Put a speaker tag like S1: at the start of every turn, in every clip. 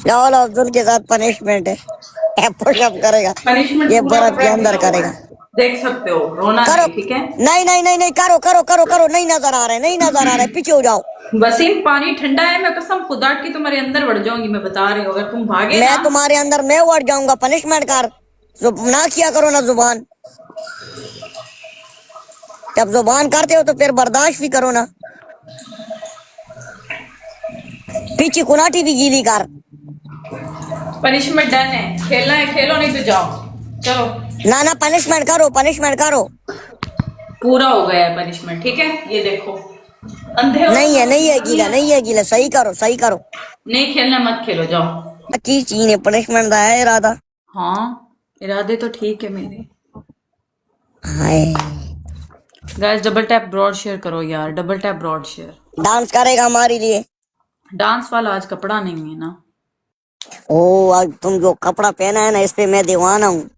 S1: राहुल अब्दुल के साथ पनिशमेंट है, पुशअप करेगा,
S2: पनिशमेंट
S1: ये
S2: पूरा
S1: बर्फ
S2: पूरा
S1: के अंदर
S2: दिया हुआ
S1: करेगा।
S2: है, देख सकते हो, रोना
S1: करो।
S2: नहीं, ठीक है।
S1: नहीं नहीं नहीं नहीं, करो करो करो करो, नहीं नजर आ रहे, नहीं नजर आ रहे, पीछे हो जाओ।
S2: वसीम पानी ठंडा है, मैं कसम खुदा की तुम्हारे अंदर बढ़ जाऊंगी, मैं बता रही हूँ, अगर तुम भागे
S1: मैं
S2: ना।
S1: तुम्हारे अंदर मैं उड़ जाऊंगा, पनिशमेंट कर। ना किया करो ना जुबान, जब जुबान करते हो तो फिर बर्दाश्त भी करो ना। पीछे कुनाटी भी गीली कर।
S2: पनिशमेंट डन है, खेलना है खेलो, नहीं तो जाओ, चलो।
S1: ना ना, पनिशमेंट करो, पनिशमेंट करो।
S2: पूरा हो गया है पनिशमेंट, ठीक है, ये देखो। अंधे हो
S1: नहीं
S2: तुम्हें
S1: है,
S2: कुछ
S1: नहीं है
S2: नजर नहीं
S1: गीला,
S2: आता।
S1: नहीं है गीला, सही करो, सही करो।
S2: नहीं खेलना, मत खेलो, जाओ।
S1: की चीज ने पनिशमेंट दिया है इरादा।
S2: हाँ, इरादे तो ठीक है मेरे।
S1: हाय।
S2: गाइस डबल टैप ब्रॉड शेयर करो यार, डबल टैप ब्रॉड शेयर।
S1: डांस करेगा हमारे लिए।
S2: डांस वाला आज कपड़ा नहीं है ना।
S1: ओ, आज तुम जो कपड़ा पहना है ना, इस पे मैं दीवाना हूँ।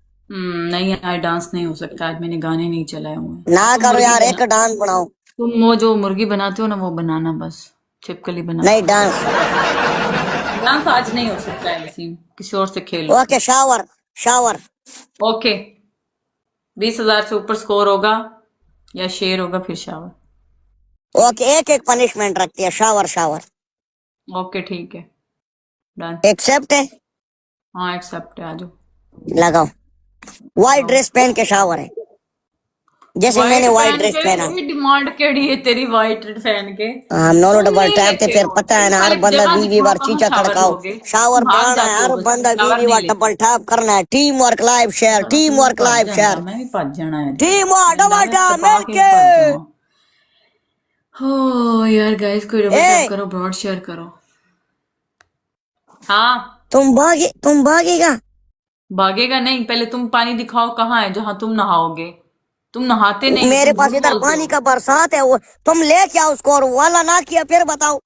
S2: नहीं, आज डांस नहीं हो सकता, आज मैंने गाने नहीं चलाए हुए हैं।
S1: ना
S2: तुम
S1: करो
S2: मुर्गी
S1: यार,
S2: बना,
S1: एक डांस बनाओ।
S2: तुम वो जो मुर्गी बनाते हो ना वो बनाना, बस छिपकली बनाओ।
S1: नहीं डांस।
S2: डांस आज नहीं हो सकता है वसीम, किसी और से खेलो।
S1: Okay, shower. शावर।
S2: ओके, 20,000 से ऊपर स्कोर होगा या शेर होगा फिर शावर, ठीक
S1: ओके, एक एक पनिशमेंट रखती है, शावर शावर।
S2: है। ओके ठीक है, डन।
S1: एक्सेप्ट है।
S2: हाँ एक्सेप्ट है, आ जाओ।
S1: लगाओ। व्हाइट
S2: लगाओ।
S1: ड्रेस पहन के शावर है, जैसे मैंने
S2: वाइट
S1: व्हाइट
S2: पहन
S1: ड्रेस
S2: के
S1: पहना।
S2: कोई डिमांड केड़ी है तेरी, वाइट पहन के?
S1: हम नोनो
S2: तुम
S1: डबल
S2: नहीं
S1: टैप थे,
S2: लेते
S1: फिर
S2: हो,
S1: पता है
S2: तुम
S1: ना, हर
S2: पहले
S1: बंदा
S2: जगह
S1: 20
S2: दिखाओ
S1: बार
S2: कहाँ
S1: चीचा
S2: शावर
S1: खड़काओ।
S2: लोगे। तुम
S1: शावर
S2: भाग
S1: पढ़ाना है,
S2: जाते हो,
S1: हर
S2: बस तुम
S1: बंदा
S2: शावर
S1: 20
S2: नहीं
S1: बार
S2: लेते।
S1: डबल टैप करना है। टीम वर्क लाइव शेयर,
S2: बड़ा
S1: टीम
S2: तू भी
S1: वर्क
S2: भज
S1: लाइव
S2: जाता,
S1: शेयर।
S2: मैं भी भज जाना है।
S1: टीम वर्क
S2: डंडा
S1: डबल
S2: में
S1: टैप
S2: चबा के
S1: मिलके।
S2: भज जाऊं। हो यार गाइस, कोई डबल टैप
S1: ए,
S2: करो, ब्रॉड शेयर करो। हाँ।
S1: तुम भागेगा।
S2: भागेगा नहीं, पहले तुम पानी दिखाओ कहाँ है जहां तुम नहाओगे। तुम नहाते नहीं हो,
S1: मेरे
S2: तुम
S1: पास
S2: झूठ
S1: इधर
S2: बोलते
S1: पानी
S2: हो।
S1: का बरसात है, वो तुम ले क्या उसको, और वाला ना किया फिर बताओ।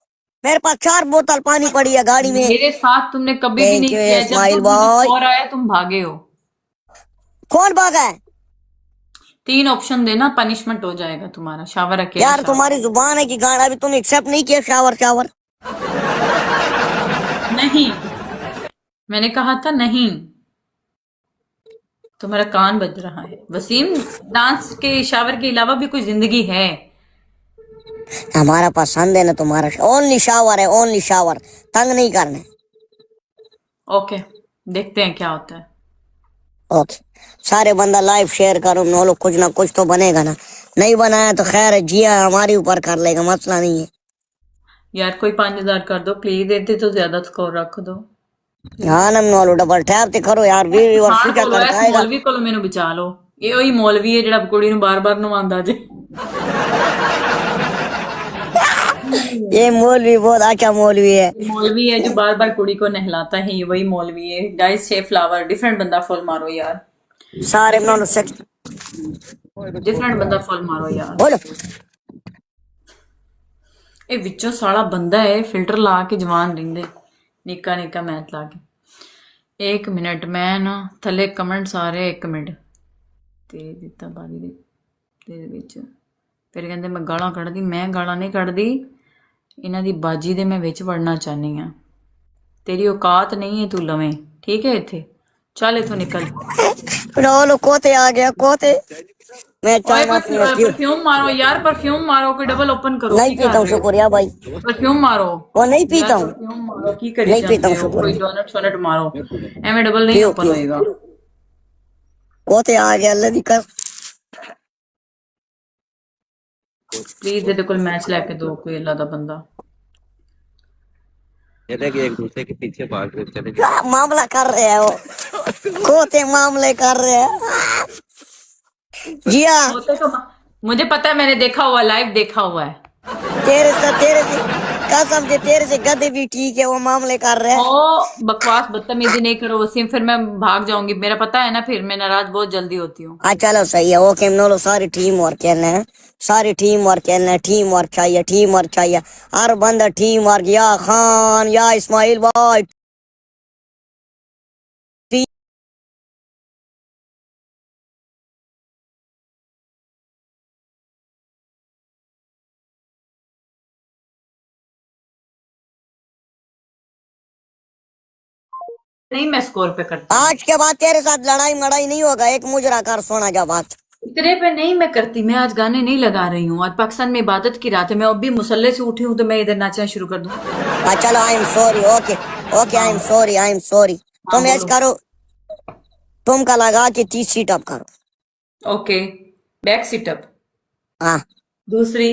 S1: मेरे पास 4 बोतल पानी पड़ी है गाड़ी में।
S2: मेरे साथ तुमने कभी भी
S1: थैंक
S2: नहीं
S1: यू
S2: किया है, जब
S1: इस्माइल
S2: मुझे
S1: भाई।
S2: स्कोर आया तुम भागे हो।
S1: कौन भागा है?
S2: 3 ऑप्शन देना, पनिशमेंट हो जाएगा तुम्हारा, शावर अकेले
S1: यार
S2: शावर।
S1: तुम्हारी जुबान है कि गाना, अभी तुम एक्सेप्ट नहीं किया शावर शावर।
S2: नहीं, मैंने कहा था नहीं। तुम्हारा कान बज रहा है वसीम। डांस के शावर के अलावा भी कोई जिंदगी है।
S1: हमारा पसंद है ना तुम्हारा, ओनली शावर है, ओनली शावर। तंग नहीं करना है।
S2: ओके, देखते हैं क्या होता है।
S1: ओके। सारे बंदा लाइव शेयर करो, नो लोग कुछ ना कुछ तो बनेगा ना। नहीं बनाया तो खैर है, जिया हमारे ऊपर कर लेगा, मसला नहीं है।
S2: यार कोई 5,000 कर दो प्लीज, देते तो ज्यादा स्कोर रख दो प्लीज।
S1: हाँ नम नो डबल टैप ते करो यार, बीवी और
S2: पठान
S1: चीचा
S2: कोलो, इस
S1: खड़काएगा।
S2: मौलवी कोलो मैनू बचा लो। ये वही मौलवी है ਜਿਹੜਾ ਕੁੜੀ ਨੂੰ ਬਾਰ-ਬਾਰ ਨਵਾਉਂਦਾ ਜੇ।
S1: ये मौलवी बहुत अच्छा मौलवी है।
S2: ये मौलवी है जो बार बार कुड़ी को नहलाता है, ये वही मौलवी है। गाइस शे फ्लावर, डिफरेंट बंदा फुल मारो यार।
S1: सारे नो
S2: डिफरेंट,
S1: सेक्स।
S2: डिफरेंट बंदा फुल मारो यार।
S1: बोलो।
S2: ਇਹ ਵਿੱਚੋਂ ਸਾਲਾ ਬੰਦਾ ਹੈ ਫਿਲਟਰ ਲਾ ਕੇ ਜਵਾਨ ਰਹਿੰਦੇ, ਨਿੱਕਾ ਨਿੱਕਾ ਮੈਥ ਲਾ ਕੇ। 1 ਮਿੰਟ ਮੈਂ ਨਾ ਥੱਲੇ ਕਮੈਂਟਸ ਆ ਰਹੇ, 1 ਮਿੰਟ। ਤੇ ਦਿੱਤਾ ਬਾਰੀ ਦੇ ਵਿੱਚ ਫਿਰ ਕਹਿੰਦੇ ਮੈਂ ਗਾਲਾਂ ਕੱਢਦੀ, ਮੈਂ ਗਾਲਾਂ ਨਹੀਂ ਕੱਢਦੀ, ਇਹਨਾਂ ਦੀ ਬਾਜੀ ਦੇ ਮੈਂ ਵਿੱਚ ਵੜਨਾ ਚਾਹਨੀ ਆ। तेरी औकात नहीं है तू लवें, ठीक है इथे, चल इथों निकल।
S1: नो कोते आ गया, कोते। मैं चाय
S2: ओए
S1: ना पीना क्यों।
S2: परफ्यूम मारो यार, परफ्यूम मारो, कोई डबल ओपन करो,
S1: नहीं
S2: की
S1: पीता
S2: कर
S1: हूँ,
S2: रहे हो?
S1: शुक्रिया भाई।
S2: परफ्यूम मारो
S1: वो नहीं पीता
S2: यार,
S1: हूँ।
S2: परफ्यूम मारो, की करी
S1: नहीं पीता
S2: जाते
S1: हूँ,
S2: हो, कोई
S1: शुक्रिया।
S2: डोनट शोनट मारो, एवं डबल नहीं
S1: पियो
S2: ओपन
S1: पियो।
S2: होएगा।
S1: कोते आ गया, अल्लाह दी कर।
S2: प्लीज ਇਹਦੇ ਕੋਲ मैच लेके दो कोई अल्लाह दा बंदा।
S3: कहते हैं कि एक दूसरे के पीछे भाग रहे चले
S1: क्या मामला कर रहे हैं वो। कोते मामले कर रहे हैं। जिया।
S2: होते तो मुझे पता है, मैंने देखा हुआ, लाइव देखा हुआ है।
S1: तेरे से कसम से, तेरे से गधे भी ठीक है, वो मामले कर रहे
S2: ओ
S1: हैं।
S2: बकवास बदतमीजी नहीं करो वसीम, फिर मैं भाग जाऊंगी, मेरा पता है ना, फिर मैं नाराज बहुत जल्दी होती हूँ।
S1: चलो सही है, ओके नोलो, सारी टीम वर्क खेलना है। सारी टीम वर्क खेलना है, टीम वर्क चाहिए, टीम वर्क चाहिए। हर बंदा टीम वर्क, या खान या इस्माइल भाई।
S2: नहीं मैं स्कोर पे करती।
S1: आज के बाद तेरे साथ लड़ाई मड़ाई नहीं होगा, एक मुजरा कर सोना जा बात।
S2: इतने पे नहीं मैं करती, मैं आज गाने नहीं लगा रही हूँ। आज पाकिस्तान में इबादत की रात है, मैं अभी मुसल्ले से उठी हूँ तो मैं इधर नाचना शुरू कर दूँ?
S1: चलो I am sorry, okay okay, I am sorry, I am sorry.
S2: हाँ
S1: तुम ऐसे
S2: बोलो।
S1: करो, तुम का लगा के 30 सीट अप करो।
S2: Okay, back sit up.
S1: हाँ,
S2: दूसरी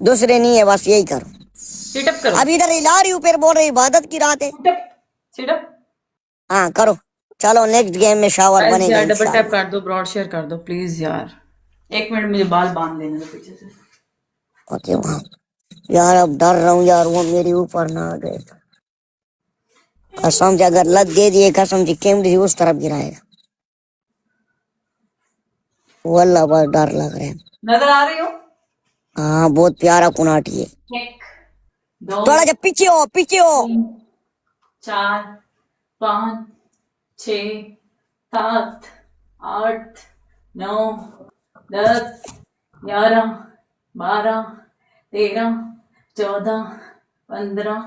S1: दूसरे नहीं है, बस यही करो।
S2: सिट अप करो।
S1: अब इधर हिला रही हूँ, फिर बोल रही इबादत की रात है।
S2: Sit up, sit up.
S1: हाँ करो, चलो नेक्स्ट गेम में शावर
S2: गाइस
S1: बनेगा
S2: यार डबल टैप
S1: इंशाल्लाह।
S2: कर दो, ब्रॉड शेयर कर दो प्लीज यार। एक मिनट मुझे बाल बांध लेने दो पीछे से।
S1: ओके वहाँ यार, अब डर रहा हूँ यार, वो मेरे ऊपर ना आ गए तो। कसम से अगर लग दे दिए, कसम से कैमरे उस तरफ गिराएगा। वल्लाह बहुत डर लग रहा है।
S2: नजर आ रही हो?
S1: हाँ बहुत प्यारा कुनाटी है।
S2: एक, दो,
S1: थोड़ा जब पीछे हो, पीछे हो।
S2: 3, 4, 5, 6, 7, 8, 9, 10, 11, 12, 13, 14, 15,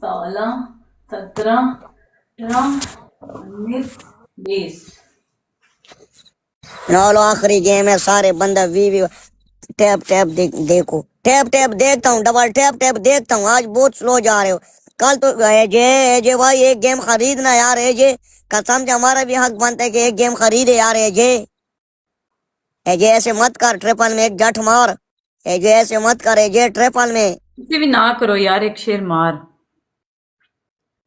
S2: 16, 17, 18, 19, 20।
S1: लो आखिरी गेम है, सारे बंदा वी टैप टैप देखो, टैप टैप देखता हूँ, डबल टैप टैप देखता हूँ। आज बहुत स्लो जा रहे हो। कल तो एजे भाई एक गेम खरीदना यार, एजे कसम से हमारा भी हक बनता है कि एक गेम खरीदे यार। एजे एजे ऐसे मत कर, ट्रिपल में एक जट मार। एजे ऐसे मत कर, एजे ट्रिपल में।
S2: किसी भी ना करो यार, एक शेर मार।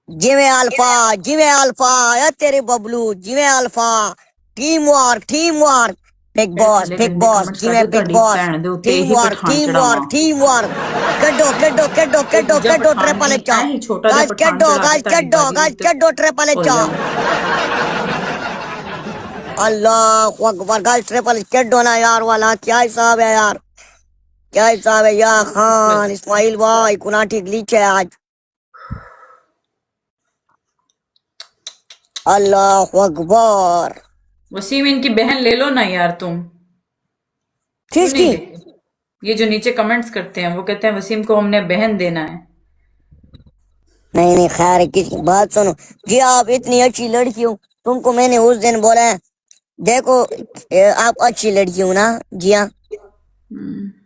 S1: जिवे अल्फा, जिवे अल्फा या तेरे बबलू, जिवे alpha. Team work, team work. Big
S2: फिर
S1: बॉस,
S2: थल्ले
S1: बिग
S2: गंदे
S1: बॉस,
S2: कमेंट्स
S1: जिवे
S2: ਕਰਦੇ
S1: बिग
S2: ਤੁਹਾਡੀ
S1: बॉस।
S2: ਭੈਣ ਦੇ ਉੱਤੇ
S1: टीम
S2: ਇਹੀ
S1: वर्क,
S2: ਪਠਾਨ
S1: टीम
S2: ਚੜਾਵਾਂ।
S1: Work, team work. कड्डो कड्डो कड्डो
S2: ਇਹ
S1: कड्डो
S2: ਦੂਜਾ
S1: कड्डो
S2: ਪਠਾਨ
S1: ट्रिपल
S2: ਨਹੀਂ,
S1: एचा।
S2: ਇਹ ਹੀ ਛੋਟਾ ਜਿਹਾ
S1: गाइस
S2: ਪਠਾਨ
S1: कड्डो,
S2: ਚੜਾ ਕੇ
S1: गाइस
S2: ਤੁਹਾਡੀ
S1: कड्डो,
S2: ਦਾਦੀ ਦੇ
S1: गाइस
S2: ਉੱਤੇ
S1: कड्डो ट्रिपल
S2: ਭੁੱਲ
S1: एचा।
S2: ਜਾਣਾ।
S1: अल्लाह अकबर, गाइस ट्रिपल कड्डो ना यार वाला, क्या हिसाब है यार, क्या हिसाब है या खान इस्माइल भाई। कुनाटी ग्लिच है आज। अल्लाह अकबर।
S2: वसीम इनकी बहन ले लो ना यार तुम। क्यों नहीं
S1: किसकी?
S2: लेते? ये जो नीचे कमेंट्स करते हैं वो कहते हैं वसीम को हमने बहन देना है।
S1: नहीं नहीं खैर है, किसी बात सुनो जी, आप इतनी अच्छी लड़की हो, तुमको मैंने उस दिन बोला है, देखो आप अच्छी लड़की हो ना जी हाँ।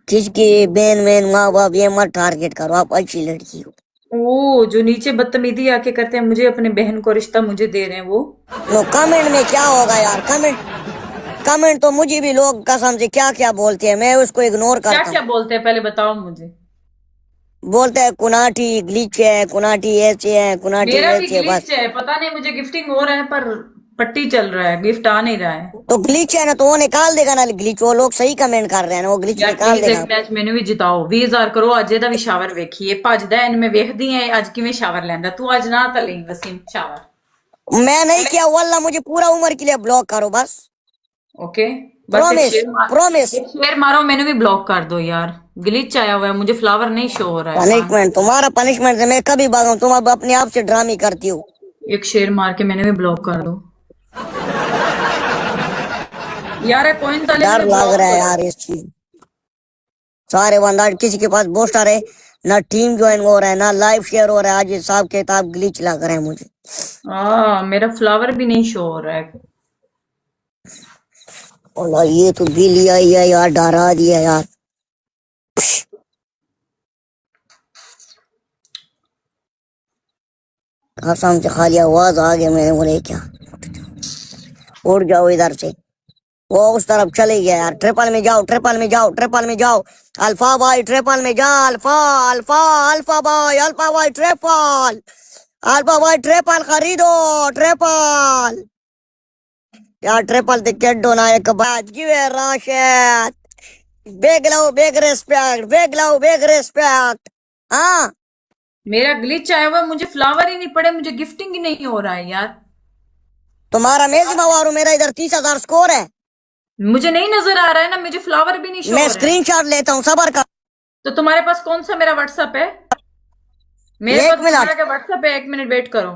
S1: किसकी बहन बहन माँ बाप ये मत टारगेट करो, आप अच्छी लड़की हो।
S2: ओ जो नीचे बदतमीजी आके करते हैं, मुझे अपने बहन को रिश्ता मुझे दे रहे हैं वो।
S1: नो कमेंट में क्या होगा यार, कमेंट कमेंट तो मुझे भी लोग कसम से क्या क्या बोलते हैं, मैं उसको इग्नोर
S2: क्या
S1: करता हूँ।
S2: क्या बोलते हैं पहले बताओ मुझे।
S1: बोलते हैं कुनाटी ग्लिच है, कुनाटी ऐसे है, कुनाटी
S2: मेरा भी
S1: वैसे है, बस।
S2: ग्लिच है, पता नहीं मुझे गिफ्टिंग हो रहा है पर पट्टी चल रहा है, गिफ्ट आ नहीं रहा है।
S1: तो ग्लिच है ना तो वो निकाल देगा ना ग्लिच, वो लोग सही कमेंट कर रहे हैं ना, वो ग्लिच
S2: यार
S1: निकाल
S2: प्लीज
S1: देगा।
S2: एक मैच ਮੈਨੂੰ ਵੀ ਜਿਤਾਓ 20000 ਕਰੋ। ਅੱਜ ਇਹਦਾ ਵੀ ਸ਼ਾਵਰ ਵੇਖੀਏ, ਭੱਜਦਾ ਇਹਨੂੰ ਮੈਂ ਵੇਖਦੀ ਐ ਅੱਜ ਕਿਵੇਂ ਸ਼ਾਵਰ ਲੈਂਦਾ। ਤੂੰ ਅੱਜ ਨਾ ਤਾਂ ਲਈ ਵਸੀਮ ਸ਼ਾਵਰ।
S1: मैं नहीं किया वल्ला, मुझे पूरा उम्र के लिए ब्लॉक करो बस।
S2: ओके बस एक
S1: प्रॉमिस,
S2: शेर मार,
S1: प्रॉमिस।
S2: एक शेर मारो, मैंने भी ब्लॉक कर दो यार। ग्लिच आया हुआ है, मुझे फ्लावर नहीं शो हो रहा है।
S1: पनिशमेंट तुम्हारा, पनिशमेंट से मैं कभी भागूं, तुम अब अपने आप से ड्रामे करती हो।
S2: एक शेर मार के मैंने भी ब्लॉक कर दो यार। कॉइन वाले
S1: डर
S2: ने
S1: लग
S2: ब्लॉक
S1: रहा है
S2: करो।
S1: यार इस चीज। सारे बंदा किसी के पास बूस्टर है ना, टीम ज्वाइन हो रहा है ना, लाइव शेयर हो रहा है। आज हिसाब किताब ग्लिच लग रहा है मुझे।
S2: मेरा फ्लावर भी नहीं शो हो रहा है।
S1: और ये तो बिल लिया ही है यार, डरा दिया यार। कसम से खाली आवाज आ गया, मैंने बोले क्या, उड़ जाओ इधर से। वो उस तरफ चले गया यार। ट्रिपल में जाओ, ट्रिपल में जाओ, ट्रिपल में जाओ। अल्फा भाई ट्रिपल में जा, अल्फा अल्फा अल्फा भाई, अल्फा भाई ट्रिपल, अल्फा भाई ट्रिपल खरीदो, ट्रिपल यार। ट्रिपल ते केडो ना एक बात जीवे राशद। बेग लो, बेग रेस्पेक्ट, बेग लो, बेग रेस्पेक्ट। हाँ
S2: मेरा ग्लिच आया हुआ है, मुझे फ्लावर ही नहीं पड़े, मुझे गिफ्टिंग ही नहीं हो रहा है यार।
S1: तुम्हारा मेजी मवारू, मेरा इधर 30,000 स्कोर है।
S2: मुझे नहीं नजर आ रहा है ना, मुझे फ्लावर भी नहीं शो
S1: मैं
S2: हो रहा है।
S1: स्क्रीनशॉट लेता हूँ, सबर का।
S2: तो तुम्हारे पास कौन सा मेरा व्हाट्सएप है? मेरे
S1: एक
S2: पास
S1: मिनट,
S2: तुम्हारा क्या व्हाट्सएप है? 1 मिनट वेट करो।